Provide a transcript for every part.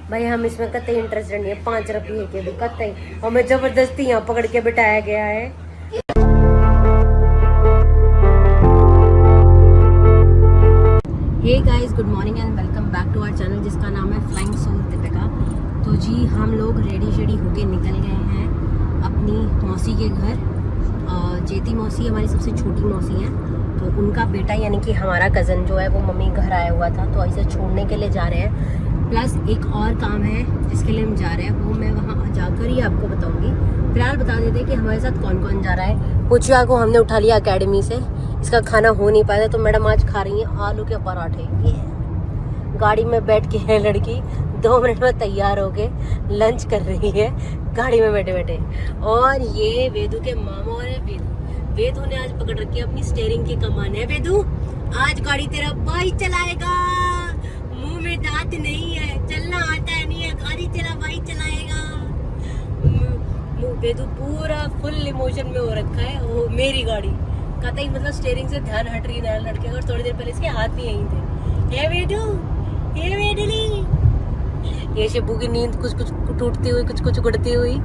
भाई हम इसमें कतई इंटरेस्टेड नहीं है, 5 रुपये के भी कतई, हमें जबरदस्ती यहाँ पकड़ के बिठाया गया है। Hey guys, good morning and welcome back to our channel जिसका नाम है फ्लाइंग सोल दीपिका। तो जी हम लोग रेडी शेडी होके निकल गए हैं अपनी मौसी के घर। जेती मौसी हमारी सबसे छोटी मौसी है, तो उनका बेटा यानी कि हमारा कज़न जो है वो मम्मी घर आया हुआ था, तो ऐसे छोड़ने के लिए जा रहे हैं। प्लस एक और काम है जिसके लिए हम जा रहे हैं, वो मैं वहाँ जाकर ही आपको बताऊँगी। फिलहाल बता देते कि हमारे साथ कौन कौन जा रहा है। पुचिया को हमने उठा लिया एकेडमी से, इसका खाना हो नहीं पाया, तो मैडम आज खा रही हैं आलू के पराठे। ये गाड़ी में बैठ के है लड़की, 2 मिनट में तैयार होके लंच कर रही है गाड़ी में बैठे बैठे। और ये वेदू के मामा और वेदू ने आज पकड़ रखी है अपनी स्टीयरिंग की कमान। है वेदू, आज गाड़ी तेरा भाई चलाएगा, मुंह में दांत नहीं है, चलना आता है नहीं है, गाड़ी तेरा भाई चलाएगा। वेदू पूरा फुल इमोशन में हो रखा है, वो मेरी गाड़ी कतई मतलब स्टीयरिंग से ध्यान हट रही है लड़के, और थोड़ी देर पहले इसके हाथ भी यहीं थे। हे वेदू, हे वेदली। ये शिबू की नींद कुछ कुछ टूटती हुई, कुछ कुछ उड़ती हुई,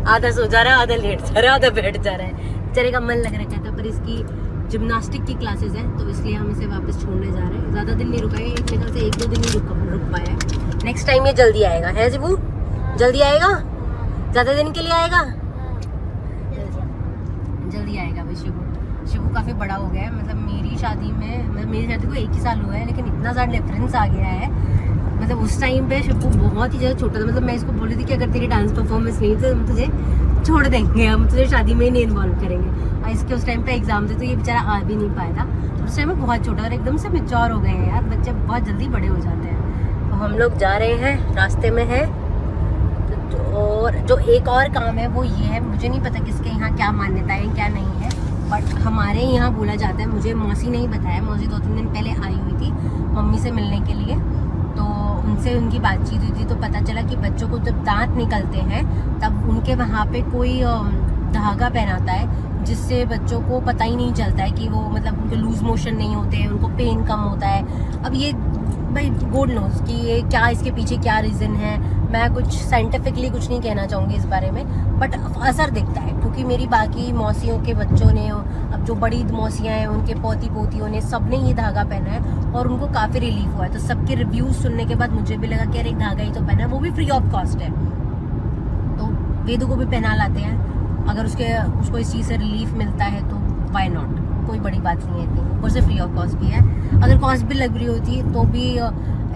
आधा सो जा रहा है, आधा लेट जा रहा है, आधा बैठ जा रहा है। बेचारे का मन लग रखा था, पर इसकी जिम्नास्टिक की क्लासेस है, तो इसलिए हम इसे वापस छोड़ने जा रहे हैं। ज़्यादा दिन नहीं रुका है, एक जगह से 1-2 दिन ही रुक पाया है। नेक्स्ट टाइम ये जल्दी आएगा, है शिबू? जल्दी आएगा, ज़्यादा दिन के लिए आएगा, जल्दी आएगा भाई शिबू। शिबू काफ़ी बड़ा हो गया है, मतलब मेरी शादी को 1 ही साल हुआ है, लेकिन इतना ज़्यादा डिफरेंस आ गया है। मतलब उस टाइम पे शिबू बहुत ही ज़्यादा छोटा था, मतलब मैं इसको बोल रही थी कि अगर तेरी डांस परफॉर्मेंस नहीं तो हम तुझे छोड़ देंगे, हम तुझे शादी में ही नहीं इन्वॉल्व करेंगे। और इसके उस टाइम पे एग्जाम थे, तो ये बेचारा आ भी नहीं पाया था। उस टाइम में बहुत छोटा और एकदम से मैच्योर हो गए हैं यार, बच्चे बहुत जल्दी बड़े हो जाते हैं। तो हम लोग जा रहे हैं, रास्ते में है। और जो एक और काम है वो ये है, मुझे नहीं पता किसके यहाँ क्या मान्यता है क्या नहीं है, बट हमारे यहाँ बोला जाता है, मुझे मौसी ने ही बताया, मौसी 2-3 दिन पहले आई हुई थी मम्मी से मिलने के लिए, तो उनसे उनकी बातचीत हुई थी, तो पता चला कि बच्चों को जब दांत निकलते हैं तब उनके वहाँ पे कोई धागा पहनाता है, जिससे बच्चों को पता ही नहीं चलता है कि वो मतलब उनके लूज मोशन नहीं होते हैं, उनको पेन कम होता है। अब ये भाई गॉड नोज कि ये क्या, इसके पीछे क्या रीज़न है, मैं कुछ साइंटिफिकली कुछ नहीं कहना चाहूँगी इस बारे में, बट असर दिखता है, क्योंकि मेरी बाकी मौसियों के बच्चों ने, अब जो बड़ी मौसियाँ हैं उनके पोती पोतियों ने, सब ने ये धागा पहना है और उनको काफ़ी रिलीफ हुआ है। तो सबके रिव्यूज़ सुनने के बाद मुझे भी लगा कि यार एक धागा ही तो पहना है, वो भी फ्री ऑफ कॉस्ट है, तो वेदू को भी पहना लाते हैं। अगर उसको इस चीज़ से रिलीफ मिलता है तो वाई नॉट, कोई बड़ी बात नहीं है इतनी, ऊपर से फ्री ऑफ कॉस्ट भी है। अगर कॉस्ट भी लग रही होती तो भी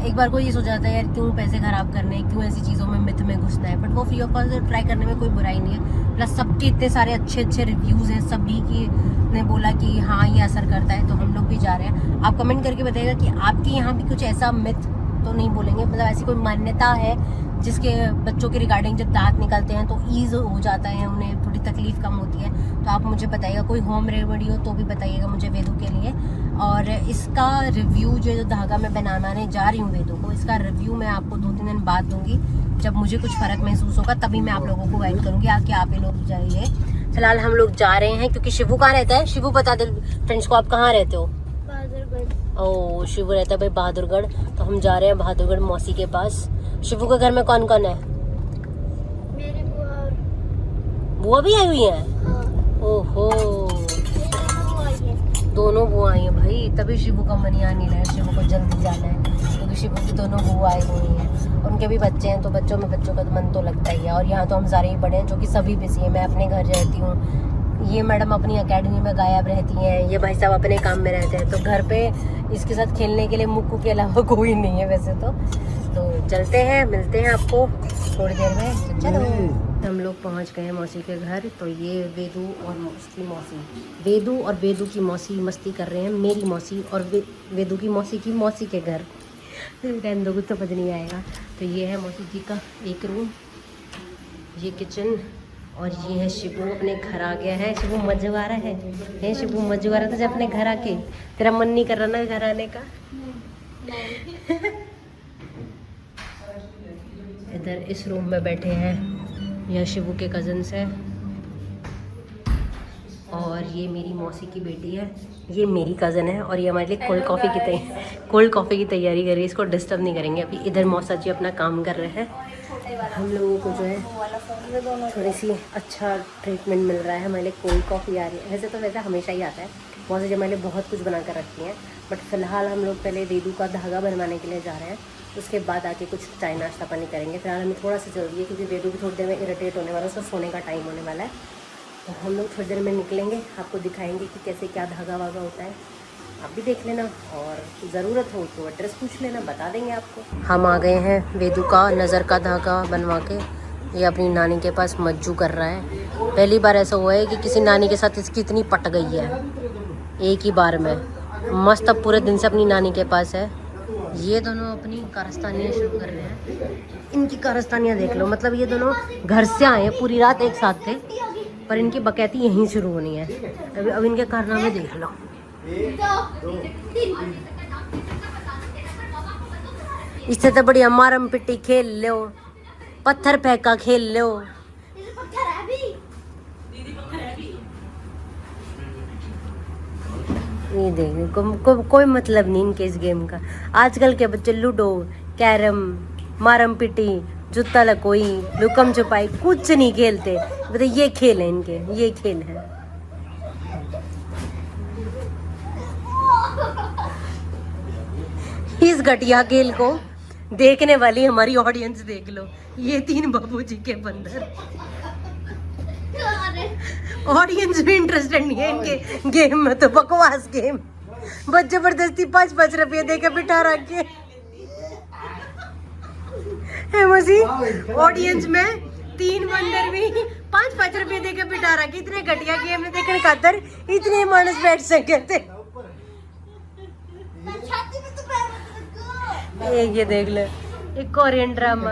एक बार को ये सोच जाता है यार क्यों पैसे खराब करने, क्यों ऐसी चीज़ों में मिथ में घुसना है, बट वो फ्री ऑफ कॉस्ट ट्राई करने में कोई बुराई नहीं है। प्लस सबके इतने सारे अच्छे अच्छे रिव्यूज़ हैं, सभी की ने बोला कि हाँ ये असर करता है, तो हम लोग भी जा रहे हैं। आप कमेंट करके बताइएगा कि आपके यहाँ भी कुछ ऐसा मिथ तो नहीं बोलेंगे, मतलब ऐसी कोई मान्यता है जिसके बच्चों के रिगार्डिंग जब दांत निकलते हैं तो ईज हो जाता है, उन्हें थोड़ी तकलीफ कम होती है, तो आप मुझे बताइएगा। कोई होम रेमेडी हो तो भी बताइएगा मुझे वेदू के लिए। और इसका रिव्यू जो धागा मैं बनाने जा रही हूँ वेदू को, इसका रिव्यू मैं आपको 2-3 दिन बाद दूंगी, जब मुझे कुछ फ़र्क महसूस होगा तभी मैं आप लोगों को गाइड करूँगी, आके आप ही लोग जाइए। फिलहाल हम लोग जा रहे हैं, क्योंकि शिवू कहाँ रहता है, शिवू बता दे फ्रेंड्स को, आप कहाँ रहते हो? ओ, शिवू रहता है भाई बहादुरगढ़, तो हम जा रहे हैं बहादुरगढ़ मौसी के पास। शिवू के घर में कौन कौन है? मेरी बुआ भी आई हुई है। हाँ। ओहो, है। दोनों बुआ आई है भाई, तभी शिवू का मन यहाँ नहीं रहा है, शिवू को जल्दी जाना है, क्योंकि शिवू की दोनों बुआ आई हुई हैं, उनके भी बच्चे हैं, तो बच्चों का तो मन तो लगता ही है। और यहाँ तो हम सारे ही बड़े हैं जो कि सभी बिजी हैं, मैं अपने घर रहती हूँ, ये मैडम अपनी एकेडमी में गायब रहती हैं, ये भाई साहब अपने काम में रहते हैं, तो घर पे इसके साथ खेलने के लिए मुक्कू के अलावा कोई नहीं है वैसे तो चलते हैं, मिलते हैं आपको थोड़ी देर में। चलो, हम लोग पहुंच गए हैं मौसी के घर। तो ये वेदू और उसकी मौसी, वेदू और वेदू की मौसी मस्ती कर रहे हैं, मेरी मौसी और वेदू की मौसी के घर। रहने दो, कुछ समझ नहीं आएगा। तो ये है मौसी जी का एक रूम, ये किचन, और ये है शिबू अपने घर आ गया है। शिबू मज़ा आ रहा है शिबू मज़ा आ रहा था जब अपने घर आके, तेरा मन नहीं कर रहा ना घर आने का? इधर इस रूम में बैठे हैं, यह शिबू के कज़न्स हैं, और ये मेरी मौसी की बेटी है, ये मेरी कज़न है और ये हमारे लिए कोल्ड कॉफ़ी की तैयारी कर रही है। इसको डिस्टर्ब नहीं करेंगे अभी। इधर मौसा जी अपना काम कर रहे हैं। हम लोगों को जो है थोड़ी सी अच्छा ट्रीटमेंट मिल रहा है। हमारे लिए कोल्ड कॉफ़ी आ रही है। वैसे हमेशा ही आता है। मौसा जी हमारे लिए बहुत कुछ बना कर रखती हैं, बट फ़िलहाल हम लोग पहले वेदू का धागा बनवाने के लिए जा रहे हैं। उसके बाद आके कुछ चाय नाश्ता पानी करेंगे। फिलहाल हमें थोड़ा सा जल्दी है क्योंकि वेदू भी थोड़ी देर में इरिटेट होने वाला है, उसका सोने का टाइम होने वाला है। तो हम लोग थोड़ी देर में निकलेंगे, आपको दिखाएंगे कि कैसे क्या धागा वागा होता है। आप भी देख लेना और ज़रूरत हो तो एड्रेस पूछ लेना, बता देंगे आपको। हम आ गए हैं वेदू का नज़र का धागा बनवा के। ये अपनी नानी के पास मज्जू कर रहा है। पहली बार ऐसा हुआ है कि किसी नानी के साथ इसकी इतनी पट गई है एक ही बार में। मस्त अब पूरे दिन से अपनी नानी के पास है। ये दोनों अपनी कारस्तानियाँ शुरू कर रहे हैं। इनकी कारस्तानियाँ देख लो, मतलब ये दोनों घर से आए हैं, पूरी रात एक साथ थे, पर इनकी बकैती यहीं शुरू होनी है। अब इनके कारनामे देख लो। इससे तो बढ़िया मारम पिट्टी खेल लो, पत्थर फेंका खेल लो। ये देखो कोई मतलब नहीं इनके इस गेम का। आजकल के बच्चे लूडो, कैरम, मारम पिट्टी, जुत्ता लकोई, लुकम छुपाई कुछ नहीं खेलते। मतलब ये खेल है इनके, ये खेल है। इस घटिया खेल को देखने वाली हमारी ऑडियंस देख लो। ये 3 बाबूजी के बंदर। ऑडियंस भी इंटरेस्टेड नहीं है इनके गेम में, तो बकवास गेम। बस जबरदस्ती 5-5 रुपये देकर बिठा रखे है मसी। ऑडियंस में 3 बंदर भी 5-5 रुपये देकर बिठा रखे। इतने घटिया गेम में देखने खातर इतने मानस बैठ सके थे। ये देख ले, एक कोरियन ड्रामा।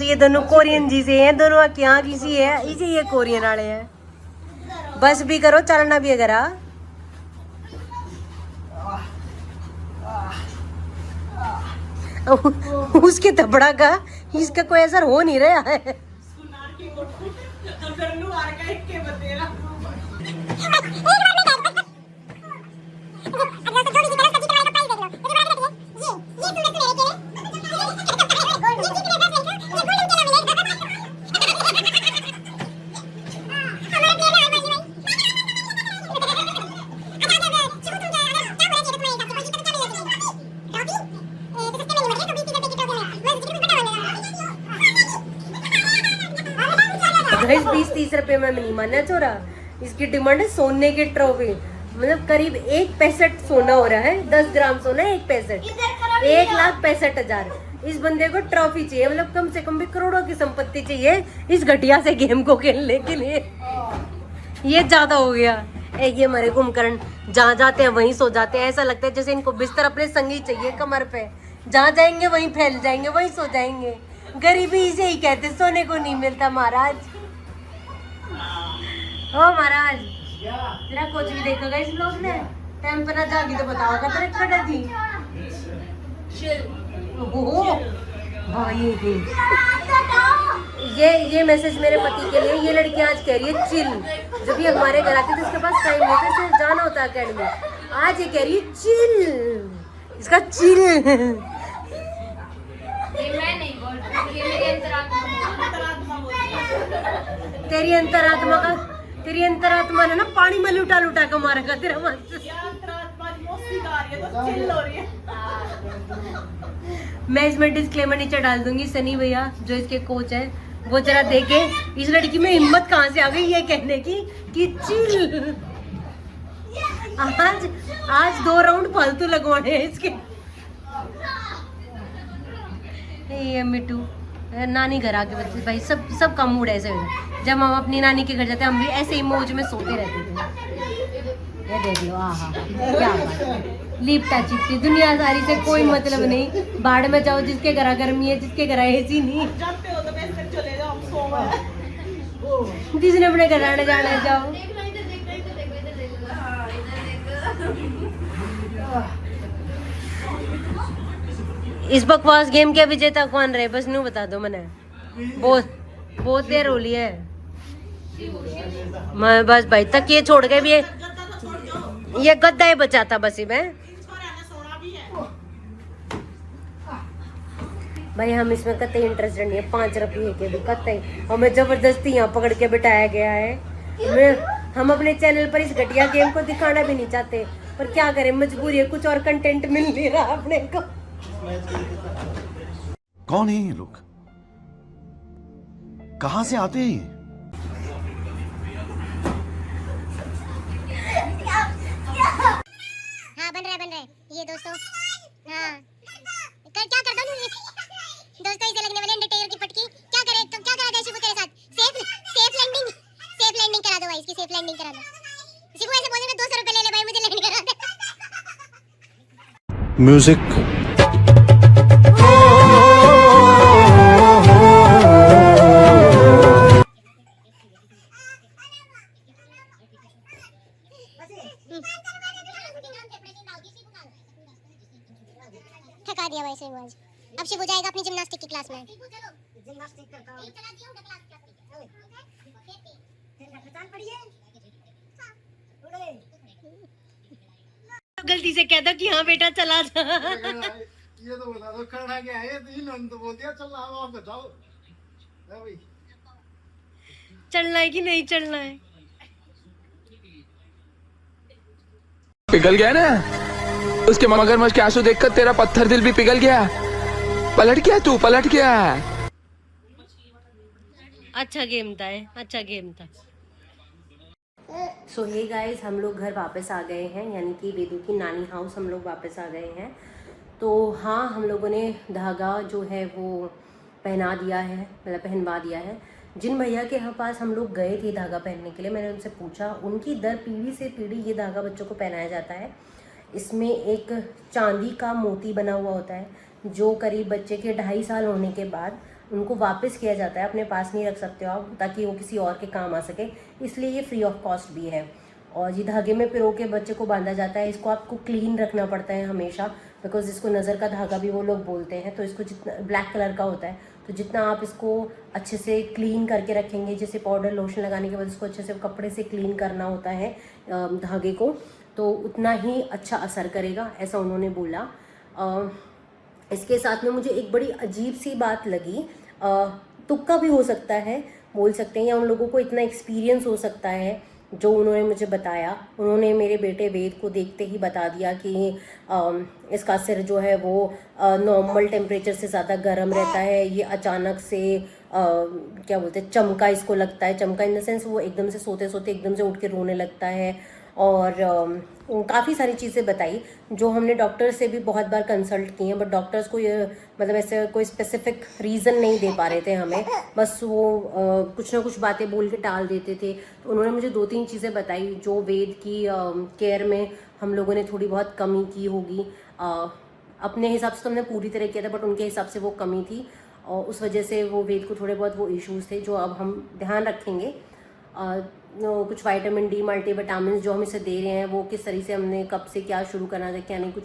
ये दोनों कोरियन जी से हैं, दोनों क्या किसी है, इसे ये कोरियन वाले हैं। बस भी करो, चलना भी अगर उसके थपड़ा का इसका कोई असर हो नहीं रहा है। गाइस 20-30 रुपए में नहीं मानना छोरा। इसकी डिमांड है सोने की ट्रॉफी, मतलब करीब 1.65 सोना हो रहा है। 10 ग्राम सोना 1.65, 1,65,000। इस बंदे को ट्रॉफी चाहिए, मतलब कम से कम भी करोड़ों की संपत्ति चाहिए इस घटिया से गेम को खेलने के लिए। ये ज्यादा हो गया। ये हमारे कुंभकर्ण जहाँ जाते हैं वहीं सो जाते हैं। ऐसा लगता है जैसे इनको बिस्तर अपने संगी चाहिए कमर पे। जहाँ जाएंगे वहीं फैल जाएंगे, वहीं सो जाएंगे। गरीबी इसे ही कहते, सोने को नहीं मिलता महाराज। ओ महाराज तेरा कोच भी देखोगा इस लोग ने। टाइम पे ना जागी तो बताओगा तेरे खड़ा थी। ओहो भाई ये मैसेज मेरे पति के लिए। ये लड़की आज कह रही है चिल। जब ये हमारे घर आती थी उसके पास टाइम नहीं था, सिर्फ जाना होता अकेडमी। आज ये कह रही है चिल, इसका चिल। ये मैं नहीं बोल रही, ये मेरी अंतरात्मा तेरी अंतरात्मा ने ना पानी में लुटा लुटा के मारेगा तेरा मन। मैं इसमें डिस्क्लेमर नीचे डाल दूंगी। सनी भैया जो इसके कोच है वो जरा देखे इस लड़की में हिम्मत कहाँ से आ गई ये कहने की कि चिल। आज 2 राउंड फालतू लगवाने हैं इसके। ये मिट्टू नानी घर आके बच्चे भाई सब का मूड ऐसे हो। जब हम अपनी नानी के घर जाते हम भी ऐसे ही मौज में सोते रहते थे। ये देख लो, आहा क्या बात। लिपटा चिपटी दुनिया सारी से कोई मतलब नहीं। बाढ़ में जाओ, जिसके घर गर्मी है, जिसके घर एसी नहीं। जिसने अपने घर आने जाना जाओ। इस बकवास गेम के विजेता कौन रहे बस नू बता दो। मैंने बहुत देर हो ली है। मैं बस भाई तक ये छोड़ के भी ये गद्दा ही बचा था बस ही में। भाई हम इसमें कतई इंटरेस्टेड नहीं है, 5 रुपये के भी कतई, हमें जबरदस्ती यहाँ पकड़ के बिठाया गया है। हम अपने चैनल पर इस घटिया गेम को दिखाना भी नहीं चाहते, पर क्या करें, मजबूरी है, कुछ और कंटेंट मिल नहीं रहा अपने को। कौन है ये लोग, कहां से आते हैं? हाँ बन रहा है ये दोस्तों। हाँ क्या कर दो दोस्तों, इसे लगने वाले अंडरटेकर की पटकी क्या करे, तो क्या करा जाए शिबू तेरे साथ? सेफ लैंडिंग करा दो भाई, इसकी सेफ लैंडिंग करा दो। शिबू ऐसे बोले 200 रुपए ले ले भाई, मुझे लैंड करा दे। म्यूजिक थका दिया भाई शिबू आज। अब शिबू जाएगा अपनी जिम्नास्टिक की क्लास में। गलती से कहता कि हाँ बेटा चला जा। ये तो बता दो करना क्या है, इन्होंने तो बोल दिया चल आप बताओ भाई, चलना है कि नहीं चलना है। पिघल गया ना उसके मगरमच्छ के आंसू देखकर, तेरा पत्थर दिल भी पिघल गया। पलट गया तू, पलट गया। अच्छा गेम था, अच्छा गेम था। सो हे गाइस, हम लोग घर वापस आ गए हैं, यानी कि वेदू की नानी हाउस हम लोग वापस आ गए हैं। तो हाँ, हम लोगों ने धागा जो है वो पहना दिया है, मतलब पहनवा दिया है। जिन भैया के यहाँ पास हम लोग गए थे धागा पहनने के लिए, मैंने उनसे पूछा, उनकी दर पीढ़ी से पीढ़ी ये धागा बच्चों को पहनाया जाता है। इसमें एक चांदी का मोती बना हुआ होता है, जो करीब बच्चे के 2.5 साल होने के बाद उनको वापस किया जाता है। अपने पास नहीं रख सकते हो आप, ताकि वो किसी और के काम आ सके, इसलिए ये फ्री ऑफ कॉस्ट भी है। और ये धागे में पिरो के बच्चे को बांधा जाता है। इसको आपको क्लीन रखना पड़ता है हमेशा, बिकॉज इसको नज़र का धागा भी वो लोग बोलते हैं। तो इसको जितना ब्लैक कलर का होता है, तो जितना आप इसको अच्छे से क्लीन करके रखेंगे, जैसे पाउडर लोशन लगाने के बाद इसको अच्छे से कपड़े से क्लीन करना होता है धागे को, तो उतना ही अच्छा असर करेगा, ऐसा उन्होंने बोला। इसके साथ में मुझे एक बड़ी अजीब सी बात लगी, तुक्का भी हो सकता है, बोल सकते हैं, या उन लोगों को इतना एक्सपीरियंस हो सकता है जो उन्होंने मुझे बताया। उन्होंने मेरे बेटे वेद को देखते ही बता दिया कि इसका सिर जो है वो नॉर्मल टेम्परेचर से ज़्यादा गर्म रहता है। ये अचानक से क्या बोलते हैं, चमका इसको लगता है। चमका इन द सेंस वो एकदम से सोते सोते एकदम से उठ के रोने लगता है। और काफ़ी सारी चीज़ें बताई जो हमने डॉक्टर से भी बहुत बार कंसल्ट की हैं, बट डॉक्टर्स को ये मतलब ऐसे कोई स्पेसिफिक रीज़न नहीं दे पा रहे थे हमें, बस वो कुछ ना कुछ बातें बोल के टाल देते थे। तो उन्होंने मुझे 2-3 चीज़ें बताई जो वेद की केयर में हम लोगों ने थोड़ी बहुत कमी की होगी। अपने हिसाब से तो हमने पूरी तरह किया था, बट उनके हिसाब से वो कमी थी, और उस वजह से वो वेद को थोड़े बहुत वो इश्यूज़ थे जो अब हम ध्यान रखेंगे। कुछ विटामिन डी, मल्टीविटामिन जो हम इसे दे रहे हैं, वो किस तरीके से हमने कब से क्या शुरू करना है, क्या नहीं, कुछ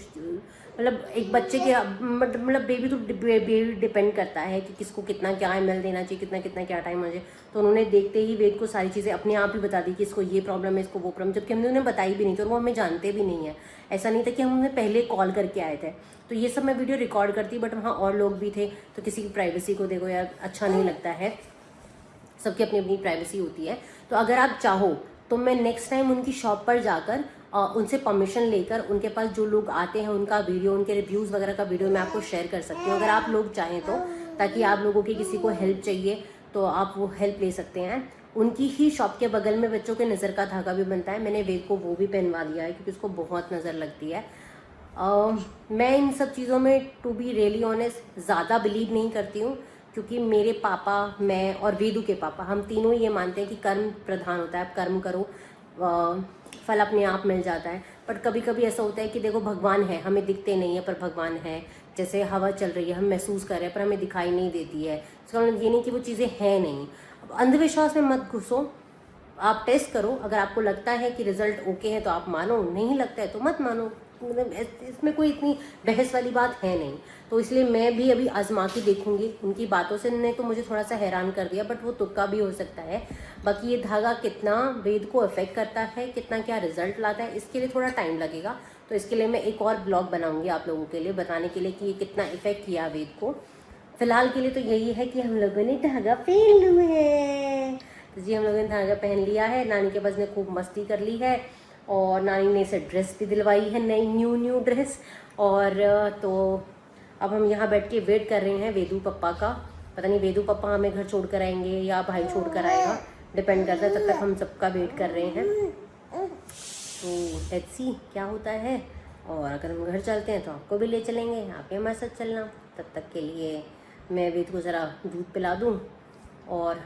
मतलब एक बच्चे के मतलब बेबी तो बेबी डिपेंड करता है कि किसको कितना क्या एमएल देना चाहिए, कितना कितना क्या टाइम हो जाए। तो उन्होंने देखते ही वेद को सारी चीज़ें अपने आप ही बता दी कि इसको ये प्रॉब्लम है, इसको वो प्रॉब्लम, जबकि हमने उन्हें बताई भी नहीं थी और वो हमें जानते भी नहीं है। ऐसा नहीं था कि हम उन्हें पहले कॉल करके आए थे। तो ये सब मैं वीडियो रिकॉर्ड करती, बट वहाँ और लोग भी थे, तो किसी की प्राइवेसी को देखो यार, अच्छा नहीं लगता है, सबकी अपनी अपनी प्राइवेसी होती है। तो अगर आप चाहो तो मैं नेक्स्ट टाइम उनकी शॉप पर जाकर उनसे परमिशन लेकर उनके पास जो लोग आते हैं उनका वीडियो, उनके रिव्यूज़ वगैरह का वीडियो मैं आपको शेयर कर सकती हूँ, अगर आप लोग चाहें तो, ताकि आप लोगों की किसी को हेल्प चाहिए तो आप वो हेल्प ले सकते हैं। उनकी ही शॉप के बगल में बच्चों के नज़र का धागा भी बनता है, मैंने वेद को वो भी पहनवा दिया है क्योंकि उसको बहुत नज़र लगती है। मैं इन सब चीज़ों में टू बी रियली ऑनेस्ट ज़्यादा बिलीव नहीं करती हूँ, क्योंकि मेरे पापा, मैं और वेदू के पापा, हम तीनों ये मानते हैं कि कर्म प्रधान होता है। आप कर्म करो, फल अपने आप मिल जाता है। बट कभी कभी ऐसा होता है कि देखो भगवान है, हमें दिखते नहीं है पर भगवान है। जैसे हवा चल रही है, हम महसूस कर रहे हैं पर हमें दिखाई नहीं देती है। इसका मतलब ये नहीं कि वो चीज़ें हैं नहीं। अब अंधविश्वास में मत घुसो, आप टेस्ट करो, अगर आपको लगता है कि रिजल्ट ओके है तो आप मानो, नहीं लगता है तो मत मानो। मतलब इसमें कोई इतनी बहस वाली बात है नहीं। तो इसलिए मैं भी अभी आजमा के देखूंगी। उनकी बातों से ने तो मुझे थोड़ा सा हैरान कर दिया, बट वो तुक्का भी हो सकता है। बाकी ये धागा कितना वेद को अफेक्ट करता है, कितना क्या रिजल्ट लाता है, इसके लिए थोड़ा टाइम लगेगा। तो इसके लिए मैं एक और ब्लॉग बनाऊंगी आप लोगों के लिए, बताने के लिए कि ये कितना इफेक्ट किया वेद को। फिलहाल के लिए तो यही है कि हम लोगों ने धागा पहन लिया है। तो जी हम लोगों ने धागा पहन लिया है। नानी के पास ने खूब मस्ती कर ली है और नानी ने इसे ड्रेस भी दिलवाई है, नई न्यू ड्रेस। और तो अब हम यहाँ बैठ के वेट कर रहे हैं वेदू पप्पा का। पता नहीं वेदू पप्पा हमें घर छोड़ कर आएंगे या भाई छोड़ कर आएगा, डिपेंड करता है। तब तक हम सबका वेट कर रहे हैं। तो लेट्स सी क्या होता है। और अगर हम घर चलते हैं तो आपको भी ले चलेंगे, आप भी हमारे साथ चलना। तब तक के लिए मैं वेद को ज़रा दूध पिला दूँ और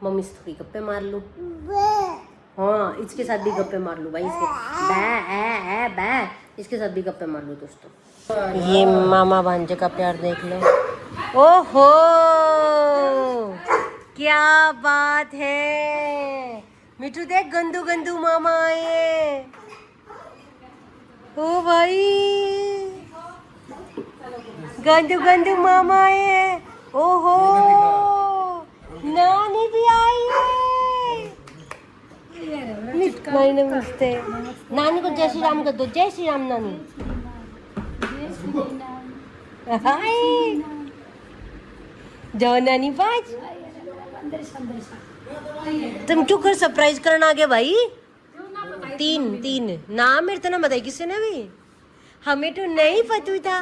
मम्मी से थोड़ी गप्पे मार लूँ। हाँ इसके साथ भी गप्पे मार लूँ भाई, इसके बै इसके साथ भी गप्पे मार लूँ दोस्तों। ये मामा भांजे का प्यार देख लो। ओहो क्या बात है। मिठू देख गंदू गंदू मामा आए। ओ भाई गंदू गंदू मामा आए। ओहो नानी भी आई है। नहीं नमस्ते। नानी को जय श्री राम कर दो। जय श्री राम नानी। हाय जाओ नानी पास। तुम क्यों कर सरप्राइज करना आ गया भाई। तीन नाम मेरे तो ना बताई किसी ने भी। हमें तो नहीं पता था,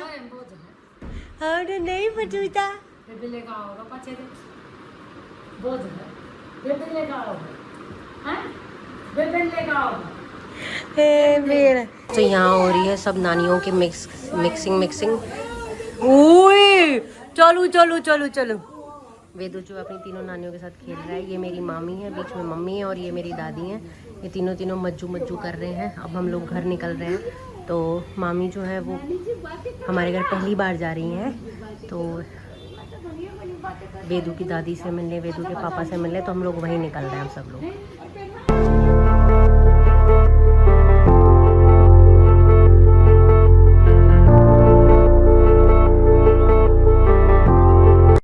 हमें तो नहीं पता था। तो यहाँ हो रही है सब नानियों की मिक्सिंग। ओए चलो चलो चलो चलो। वेदू जो अपनी तीनों नानियों के साथ खेल रहा है। ये मेरी मामी है, बीच में मम्मी है और ये मेरी दादी है। ये तीनों मज्जू कर रहे हैं। अब हम लोग घर निकल रहे हैं। तो मामी जो है वो हमारे घर पहली बार जा रही हैं। तो वेदू की दादी से मिलने, वेदू के पापा से मिलने, तो हम लोग वहीं निकल रहे हैं सब लोग।